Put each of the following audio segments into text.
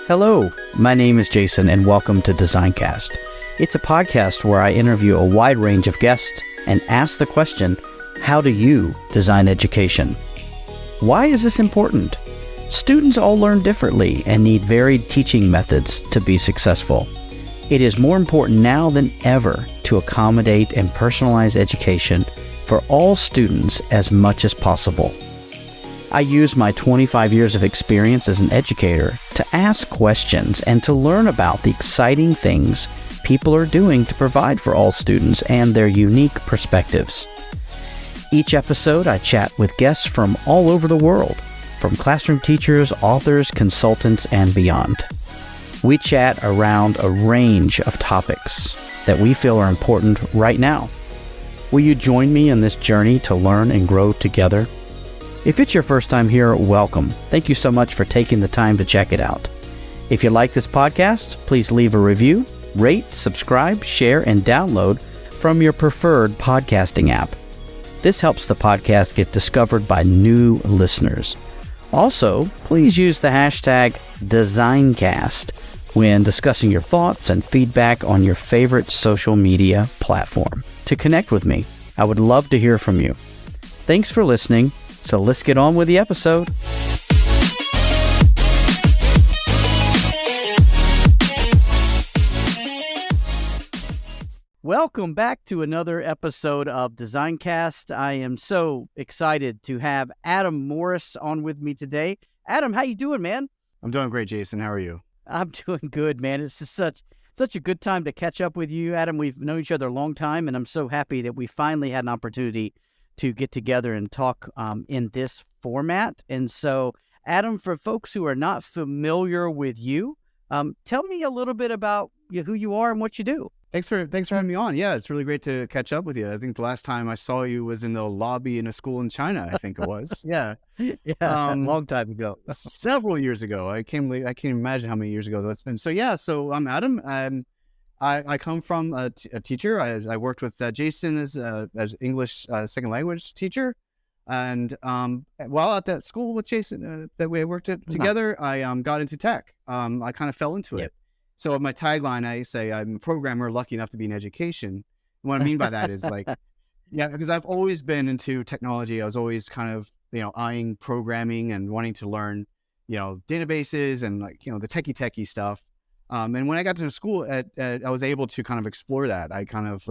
Hello, my name is Jason and welcome to Designcast. It's a podcast where I interview a wide range of guests and ask the question, how do you design education? Why is this important? Students all learn differently and need varied teaching methods to be successful. It is more important now than ever to accommodate and personalize education for all students as much as possible. I use my 25 years of experience as an educator to ask questions and to learn about the exciting things people are doing to provide for all students and their unique perspectives. Each episode, I chat with guests from all over the world, from classroom teachers, authors, consultants, and beyond. We chat around a range of topics that we feel are important right now. Will you join me in this journey to learn and grow together? If it's your first time here, welcome. Thank you so much for taking the time to check it out. If you like this podcast, please leave a review, rate, subscribe, share, and download from your preferred podcasting app. This helps the podcast get discovered by new listeners. Also, please use the hashtag Designcast when discussing your thoughts and feedback on your favorite social media platform. To connect with me, I would love to hear from you. Thanks for listening. So let's get on with the episode. Welcome back to another episode of Designcast. I am so excited to have Adam Morris on with me today. Adam, how you doing, man? I'm doing great, Jason. How are you? I'm doing good, man. It's just such a good time to catch up with you, Adam. We've known each other a long time, and I'm so happy that we finally had an opportunity to get together and talk in this format. And so, Adam, for folks who are not familiar with you, tell me a little bit about who you are and what you do. Thanks for having me on. Yeah, it's really great to catch up with you. I think the last time I saw you was in the lobby in a school in China, I think it was. Yeah, a long time ago. Several years ago. I can't imagine how many years ago that's been. So I'm Adam. I come from a teacher. I worked with Jason as English second language teacher, and while at that school with Jason that we worked at together, I got into tech. I kind of fell into it. So my tagline, I say I'm a programmer lucky enough to be in education. And what I mean by that is because I've always been into technology. I was always kind of eyeing programming and wanting to learn databases and the techie stuff. And when I got to school I was able to kind of explore that. I kind of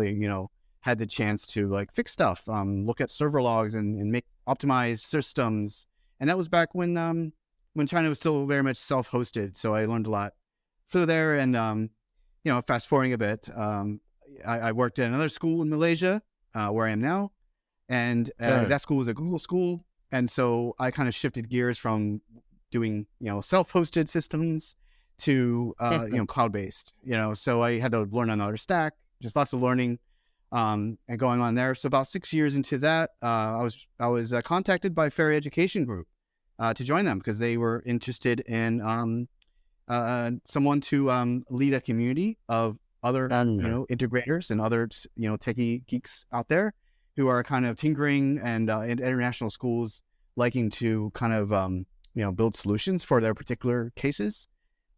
had the chance to fix stuff, look at server logs and optimize systems. And that was back when China was still very much self-hosted. So I learned a lot through there. And fast forwarding a bit, I worked at another school in Malaysia where I am now, and that school was a Google school. And so I kind of shifted gears from doing self-hosted systems to cloud-based, so I had to learn another stack, just lots of learning and going on there. So about 6 years into that, I was contacted by Faria Education Group to join them because they were interested in someone to lead a community of other integrators and other techie geeks out there who are kind of tinkering and in international schools liking to kind of build solutions for their particular cases.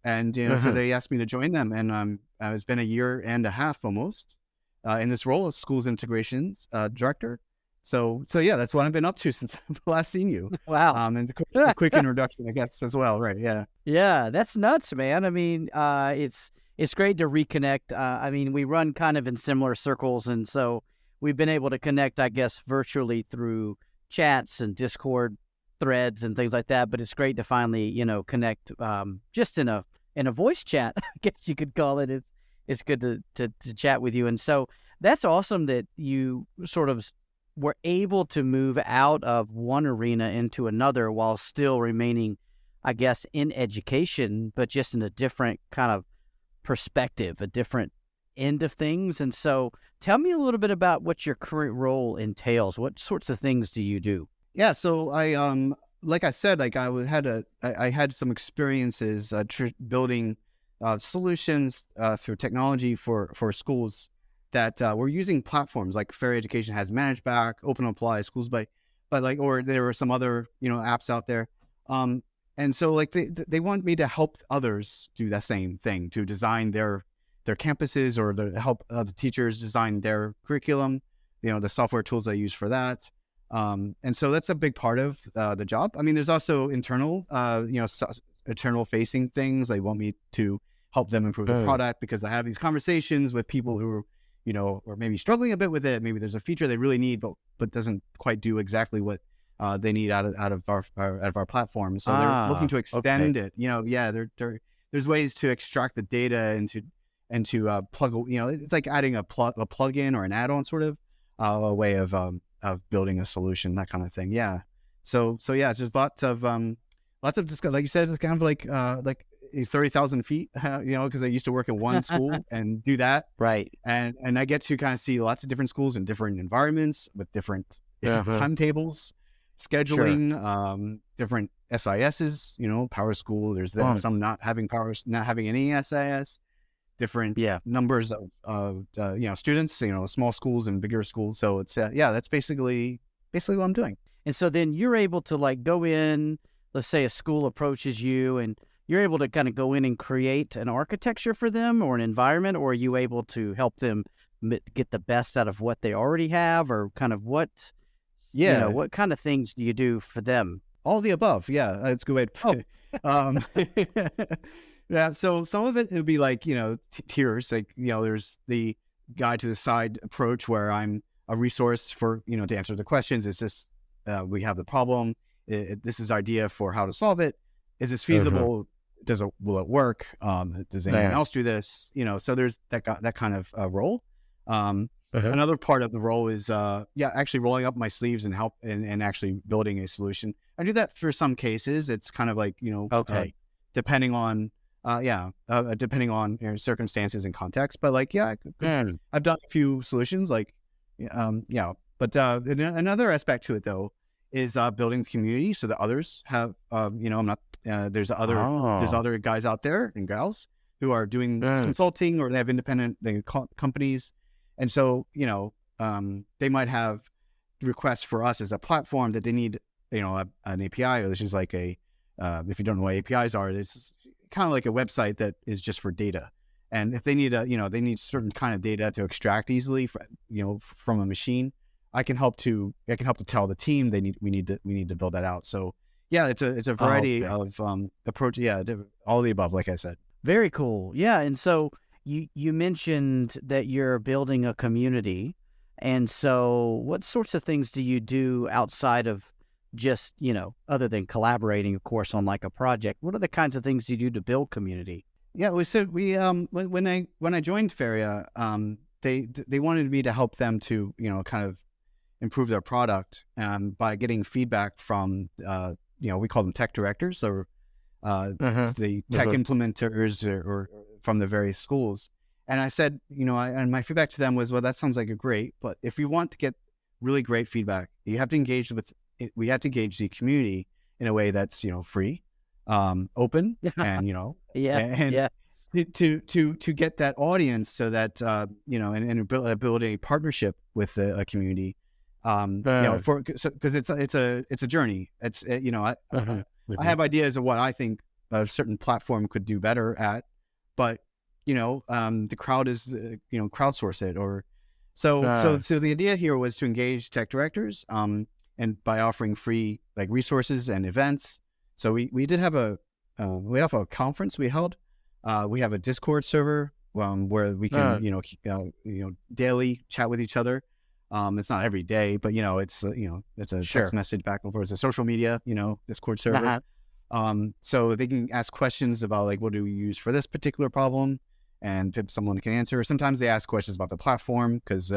And, so they asked me to join them, and it's been a year and a half almost in this role as schools integrations director. So yeah, that's what I've been up to since I've last seen you. Wow. And a quick introduction, I guess, as well. Right. Yeah. Yeah, that's nuts, man. I mean, it's great to reconnect. I mean, we run kind of in similar circles, and so we've been able to connect, I guess, virtually through chats and Discord threads and things like that. But it's great to finally, connect just in a voice chat, I guess you could call it. It's good to chat with you. And so that's awesome that you sort of were able to move out of one arena into another while still remaining, I guess, in education, but just in a different kind of perspective, a different end of things. And so tell me a little bit about what your current role entails. What sorts of things do you do? Yeah. So I, like I said, I had some experiences building solutions through technology for schools that were using platforms like Fair Education has ManageBack, Open Apply, Schools by, or there were some other apps out there. And so like they want me to help others do that same thing, to design their campuses, or help the teachers design their curriculum, the software tools they use for that. And so that's a big part of the job. I mean, there's also internal, internal facing things. They want me to help them improve the product, because I have these conversations with people who are maybe struggling a bit with it. Maybe there's a feature they really need, but doesn't quite do exactly what they need out of our platform. So they're looking to extend it. There's ways to extract the data and to plug. It's like adding a plug-in or an add-on, sort of a way of building a solution, that kind of thing. Yeah. So yeah, it's just lots of discuss. Like you said, it's kind of like 30,000 feet. Because I used to work in one school and do that. Right. And I get to kind of see lots of different schools in different environments with different timetables, scheduling, different SISs, power school. There's some not having any SIS, different numbers of students, small schools and bigger schools. So it's that's basically what I'm doing. And so then you're able to like go in, let's say a school approaches you, and you're able to kind of go in and create an architecture for them or an environment, or are you able to help them get the best out of what they already have, or kind of what kind of things do you do for them? All the above. Yeah, that's a good way to put it. Yeah. So some of it would be like, tiers, like, there's the guide to the side approach, where I'm a resource for, to answer the questions. Is this, we have the problem. This is idea for how to solve it. Is this feasible? Will it work? Does anyone else do this? So there's that kind of role. Another part of the role is, actually rolling up my sleeves and help and actually building a solution. I do that for some cases. It's kind of like, depending on, depending on circumstances and context. But like, I've done a few solutions, like, But another aspect to it, though, is building community so that others have, I'm not. There's other guys out there and gals who are doing consulting, or they have independent companies, and so they might have requests for us as a platform that they need, an API, which is like a if you don't know what APIs are, it's kind of like a website that is just for data. And if they need they need certain kind of data to extract easily from a machine, I can help to tell the team we need to build that out. So yeah, it's a variety of approach. Yeah, all of the above, like I said. Very cool. Yeah, and so you mentioned that you're building a community, and so what sorts of things do you do outside of just other than collaborating, of course, on like a project? What are the kinds of things you do to build community? Yeah, when I joined Faria, they wanted me to help them to kind of improve their product by getting feedback from we call them tech directors, or the tech implementers, or from the various schools. And I said, and my feedback to them was, well, that sounds like a great, but if you want to get really great feedback, we have to engage the community in a way that's free, open, and to get that audience, so that and build a partnership with a community, because it's a journey. It's I have ideas of what I think a certain platform could do better at, but the crowd is crowdsource it, or so the idea here was to engage tech directors, and by offering free like resources and events. So we did have a conference we held. We have a Discord server where we can daily chat with each other. It's not every day, but it's a text message back and forth. It's a social media Discord server. So they can ask questions about like, what do we use for this particular problem, and someone can answer. Sometimes they ask questions about the platform because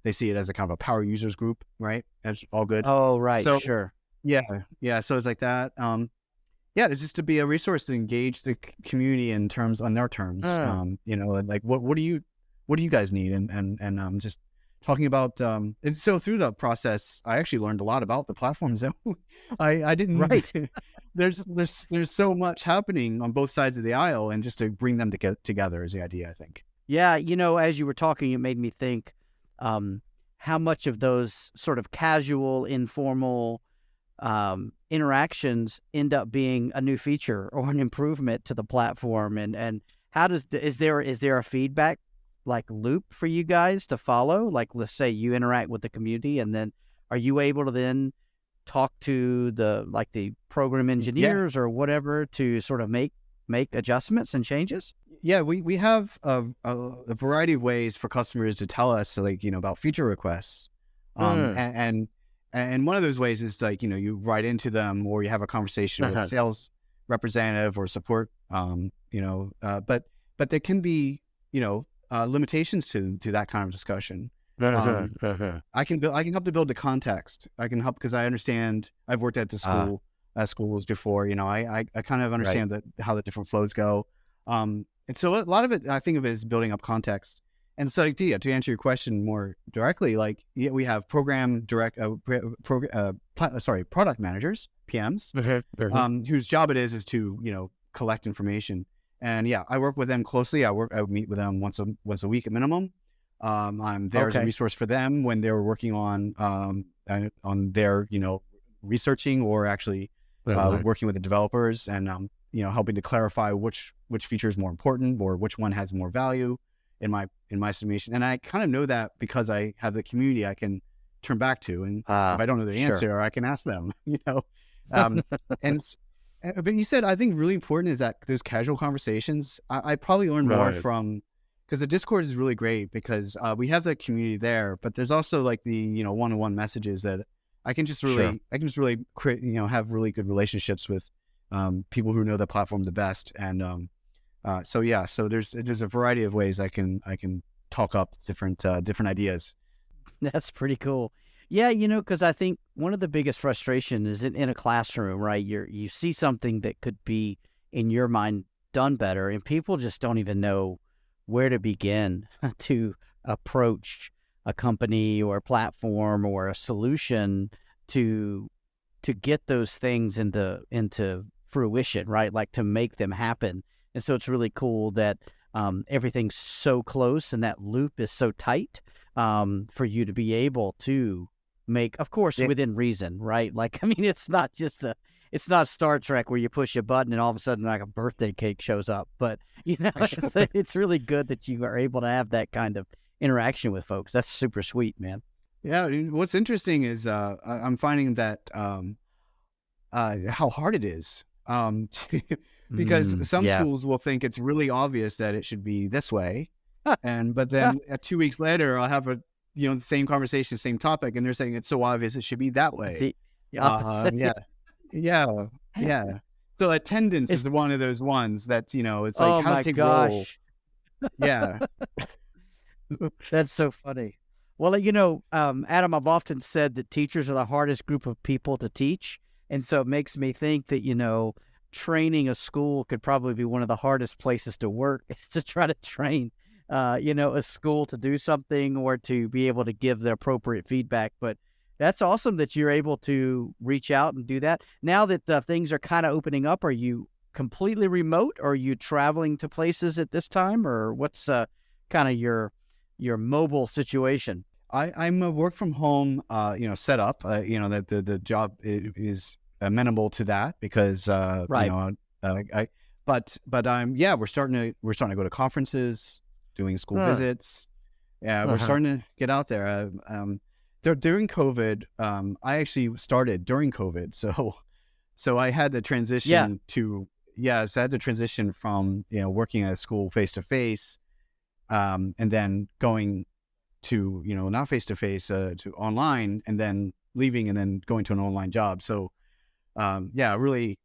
they see it as a kind of a power users group, right? That's all good. Oh, right. So, sure. Yeah. So it's like that. It's just to be a resource to engage the community on their terms. Like what do you guys need? And just talking about, and so through the process, I actually learned a lot about the platforms that I didn't. Right. There's so much happening on both sides of the aisle, and just to bring them together is the idea, I think. Yeah. As you were talking, it made me think, how much of those sort of casual, informal interactions end up being a new feature or an improvement to the platform? And how is there a feedback like loop for you guys to follow? Like, let's say you interact with the community, and then are you able to then talk to the program Yeah. engineers or whatever to sort of make adjustments and changes? Yeah, we have a variety of ways for customers to tell us, like, about feature requests. Mm. And one of those ways is like, you write into them, or you have a conversation with a sales representative or support. But there can be, limitations to that kind of discussion. I can help to build the context. I can help because I understand. I've worked at schools before. I kind of Right. understand how the different flows go. And so a lot of it, I think of it as building up context. And so, to answer your question more directly, like, we have product managers, PMs, whose job it is to collect information. And yeah, I work with them closely. I would meet with them once a week at minimum. I'm there as a Okay. resource for them when they're working on their researching, or actually working with the developers, and helping to clarify which feature is more important, or which one has more value in my estimation. And I kind of know that because I have the community I can turn back to, and if I don't know the Sure. answer, I can ask them. Um, and but you said, I think really important is that those casual conversations. I probably learn more Right. from, because the Discord is really great, because we have the community there, but there's also like the one-on-one messages that I can just Sure. really create, have really good relationships with people who know the platform the best. And so there's a variety of ways I can talk up different ideas. That's pretty cool. Yeah, because I think one of the biggest frustration is in a classroom, right? You see something that could be, in your mind, done better, and people just don't even know where to begin to approach a company or a platform or a solution to get those things into fruition, right? Like, to make them happen. And so it's really cool that everything's so close and that loop is so tight, for you to be able to make, of course, Yeah. within reason, right? Like, I mean, it's not Star Trek where you push a button and all of a sudden like a birthday cake shows up, but it's really good that you are able to have that kind of interaction with folks. That's super sweet, man. Yeah, and what's interesting is I'm finding that how hard it is, because some Yeah. schools will think it's really obvious that it should be this way, but then 2 weeks later I'll have the same conversation, same topic, and they're saying it's so obvious it should be that way. The opposite. Yeah, yeah, yeah. So attendance It's is one of those ones that it's like Oh how to my take role. gosh. Yeah, That's so funny. Well, Adam, I've often said that teachers are the hardest group of people to teach. And so it makes me think that, training a school could probably be one of the hardest places to work, is to try to train, a school to do something or to be able to give the appropriate feedback. But that's awesome that you're able to reach out and do that. Now that things are kind of opening up, are you completely remote, or are you traveling to places at this time, or what's kind of your mobile situation? I'm a work from home, setup. That the job is amenable to that, because Right. we're starting to go to conferences, doing school Huh. visits. Yeah, we're Uh-huh. starting to get out there. During COVID, I actually started during COVID, so I had to Yeah. transition to so I had to transition from working at a school face to face, and then going to not face to face, to online, and then leaving, and then going to an online job. So really,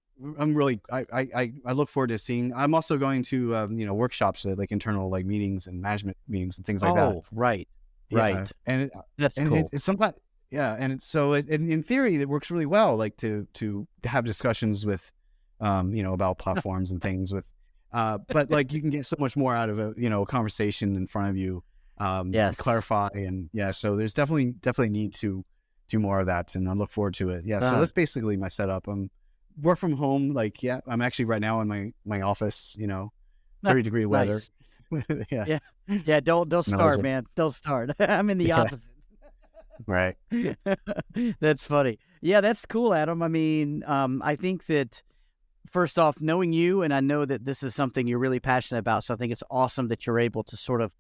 I look forward to seeing. I'm also going to workshops, like internal, like meetings and management meetings and things like that. Oh, right. Yeah, Right. and That's cool. it's sometimes, and it's so in theory it works really well, like to have discussions with about platforms and things with but like you can get so much more out of a conversation in front of you, Yes. clarify, and so there's definitely need to do more of that, and I look forward to it. So Uh, that's basically my setup. Work from home, like, I'm actually right now in my office, 30-degree weather. nice. Yeah, Yeah. Yeah, don't smells start, it. man. Don't start. I'm in the Yeah, opposite. right. That's funny. Yeah, that's cool, Adam. I mean, I think that first off, knowing you, and I know that this is something you're really passionate about, so I think it's awesome that you're able to sort of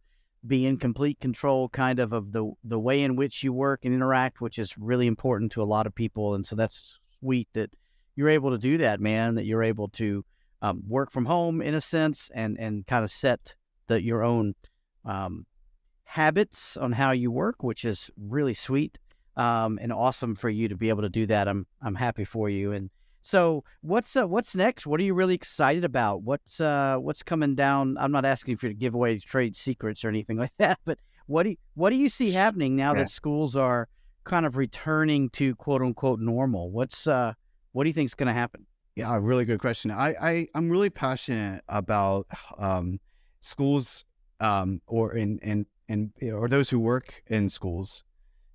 be in complete control kind of the way in which you work and interact, which is really important to a lot of people. And so that's sweet that you're able to do that, man, that you're able to work from home in a sense and kind of set your own habits on how you work, which is really sweet and awesome for you to be able to do that. I'm happy for you. And so what's next? What are you really excited about? What's coming down? I'm not asking for you to give away trade secrets or anything like that, but what do you see happening now that schools are kind of returning to quote unquote normal? What do you think is going to happen? Yeah, really good question. I'm really passionate about schools or those who work in schools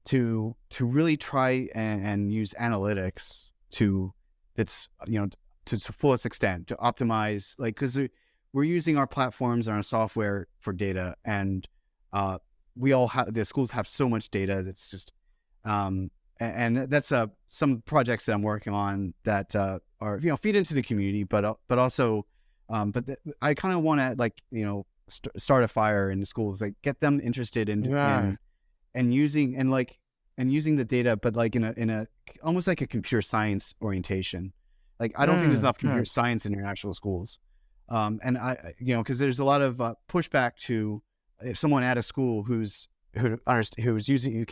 to really try and use analytics to its fullest extent to optimize, like, because we're using our platforms and our software for data, and the schools have so much data that's just and that's some projects that I'm working on that are feed into the community, but also I kind of want to start a fire in the schools, like get them interested in using the data, but like in a almost like a computer science orientation. Like I don't think there's enough computer science in your actual schools, and because there's a lot of pushback to if someone at a school who's using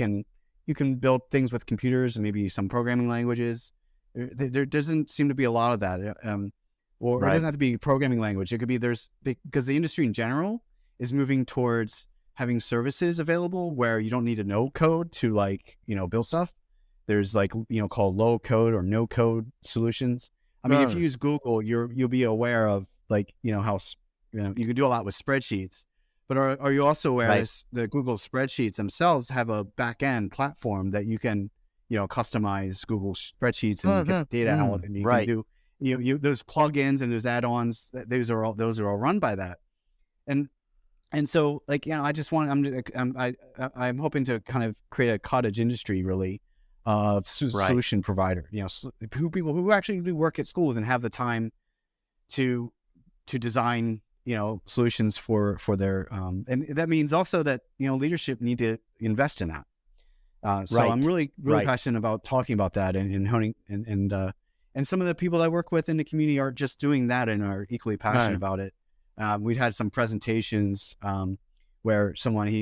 you can build things with computers and maybe some programming languages. There doesn't seem to be a lot of that, or it doesn't have to be programming language. It could be because the industry in general is moving towards having services available where you don't need to know code to build stuff. There's called low code or no code solutions. I mean, if you use Google, you'll be aware of how you can do a lot with spreadsheets. But are you also aware the Google spreadsheets themselves have a back end platform that you can customize Google spreadsheets and get data out, and you can do those plugins and those add-ons. Those are all run by that, and so I just want I'm hoping to kind of create a cottage industry really of solution provider. People who actually do work at schools and have the time to design solutions for their and that means also that leadership need to invest in that. So I'm really passionate about talking about that and honing and some of the people I work with in the community are just doing that and are equally passionate about it. We've had some presentations where someone I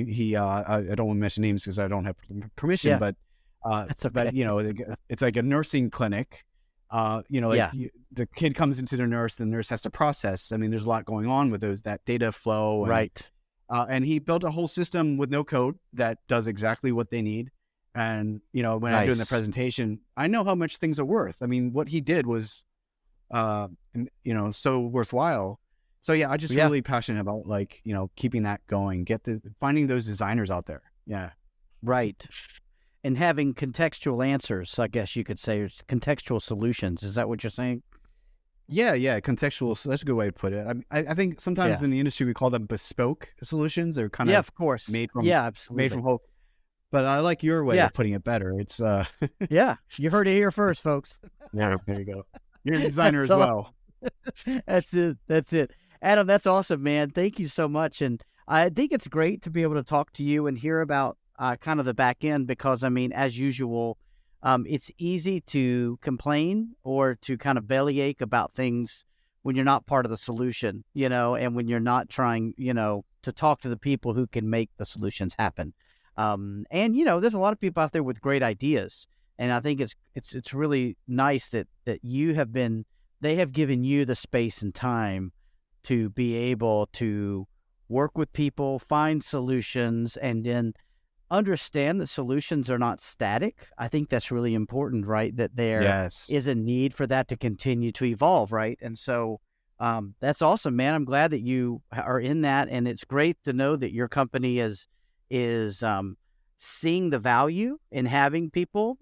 don't want to mention names because I don't have permission, but that's okay. But it's like a nursing clinic. The kid comes into the nurse has to process. I mean, there's a lot going on with that data flow. And he built a whole system with no code that does exactly what they need. And, when I'm doing the presentation, I know how much things are worth. I mean, what he did was, so worthwhile. So yeah, I just really passionate about keeping that going, finding those designers out there. Yeah. Right. And having contextual answers, I guess you could say, or contextual solutions. Is that what you're saying? Yeah. Contextual. So that's a good way to put it. I think sometimes in the industry we call them bespoke solutions. They're kind of course, made from absolutely made from whole. But I like your way of putting it better. It's you heard it here first, folks. Yeah, there you go. You're a designer as well. That's it. Adam, that's awesome, man. Thank you so much. And I think it's great to be able to talk to you and hear about kind of the back end, because I mean, as usual, it's easy to complain or to kind of bellyache about things when you're not part of the solution, and when you're not trying, to talk to the people who can make the solutions happen. And there's a lot of people out there with great ideas, and I think it's really nice that they have given you the space and time to be able to work with people, find solutions, and then understand that solutions are not static. I think that's really important, right? That there is a need for that to continue to evolve, right? And so that's awesome, man. I'm glad that you are in that, and it's great to know that your company is seeing the value in having people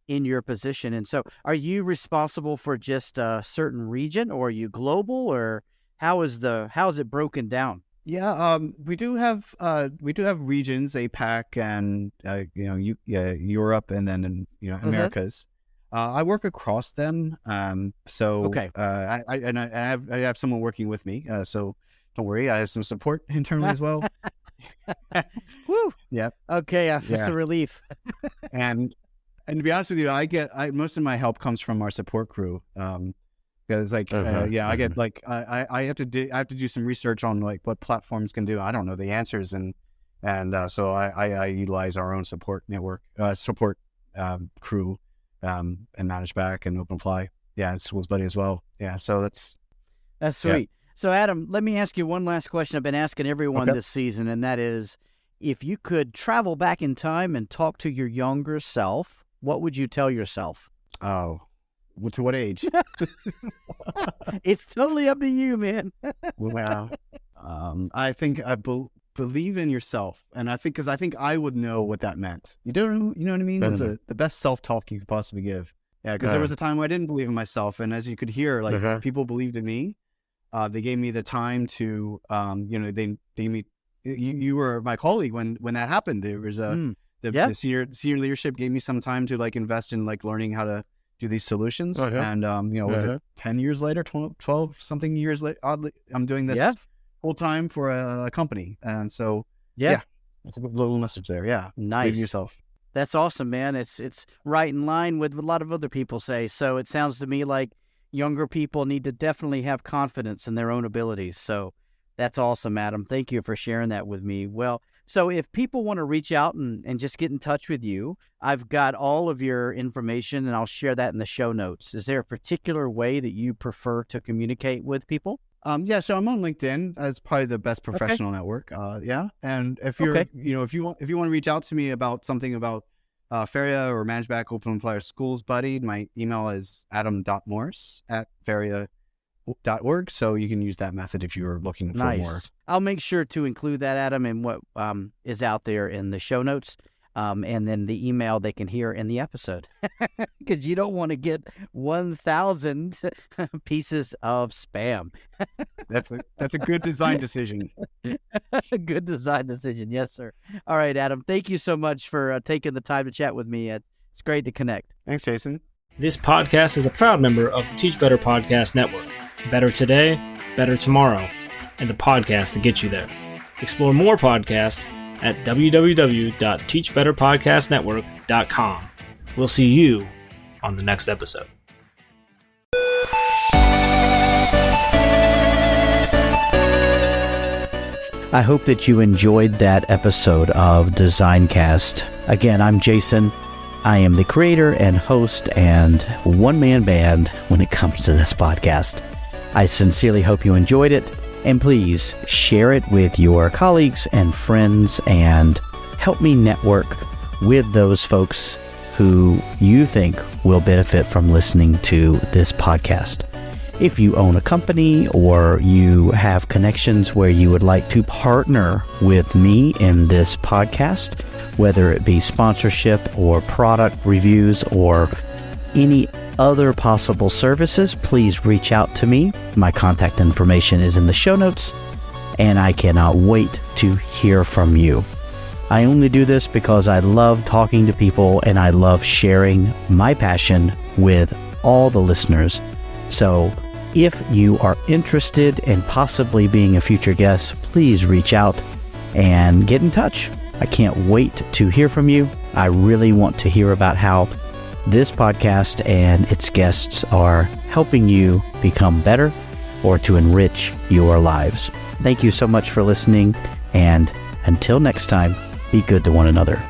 in your position. And so are you responsible for just a certain region, or are you global, or how is it broken down? Yeah, we do have regions, APAC and Europe, and then Americas. I work across them. So Okay. I have someone working with me. So don't worry, I have some support internally as well. Woo. Yeah. Okay. It's a relief. And to be honest with you, most of my help comes from our support crew. Because I get like I have to do some research on like what platforms can do. I don't know the answers, and so I utilize our own support network, crew, and ManageBack and OpenApply. Yeah, and Schools Buddy as well. Yeah, so that's sweet. Yeah. So Adam, let me ask you one last question I've been asking everyone this season, and that is, if you could travel back in time and talk to your younger self, what would you tell yourself? Oh. To what age? It's totally up to you, man. Wow. I think believe in yourself, and because I think I would know what that meant. You know what I mean? It's the best self-talk you could possibly give. Yeah, because there was a time where I didn't believe in myself, and as you could hear, like people believed in me. They gave me the time to, they gave me. You were my colleague when that happened. There was the senior leadership gave me some time to like invest in like learning how to do these solutions. And, was it 10 years later, 12 something years later, oddly, I'm doing this full time for a company. And so, it's a good little message there. Yeah. Nice. Believe in yourself. That's awesome, man. It's right in line with what a lot of other people say. So it sounds to me like younger people need to definitely have confidence in their own abilities. So that's awesome, Adam. Thank you for sharing that with me. Well, so if people want to reach out and just get in touch with you, I've got all of your information and I'll share that in the show notes. Is there a particular way that you prefer to communicate with people? So I'm on LinkedIn as probably the best professional network. And if you're, if you want to reach out to me about something about Faria or ManageBack, OpenApply, or Schools Buddy, my email is adam.morse@faria.org. So you can use that method if you're looking for more. I'll make sure to include that, Adam, in what is out there in the show notes. And then the email they can hear in the episode, because you don't want to get 1,000 pieces of spam. That's a good design decision. A good design decision. Yes, sir. All right, Adam, thank you so much for taking the time to chat with me. It's great to connect. Thanks, Jason. This podcast is a proud member of the Teach Better Podcast Network. Better today, better tomorrow, and the podcast to get you there. Explore more podcasts at www.teachbetterpodcastnetwork.com. We'll see you on the next episode. I hope that you enjoyed that episode of Designcast. Again, I'm Jason. I am the creator and host and one-man band when it comes to this podcast. I sincerely hope you enjoyed it. And please share it with your colleagues and friends and help me network with those folks who you think will benefit from listening to this podcast. If you own a company or you have connections where you would like to partner with me in this podcast, whether it be sponsorship or product reviews or any other possible services, please reach out to me. My contact information is in the show notes, and I cannot wait to hear from you. I only do this because I love talking to people and I love sharing my passion with all the listeners. So if you are interested in possibly being a future guest, please reach out and get in touch. I can't wait to hear from you. I really want to hear about how this podcast and its guests are helping you become better or to enrich your lives. Thank you so much for listening, and until next time, be good to one another.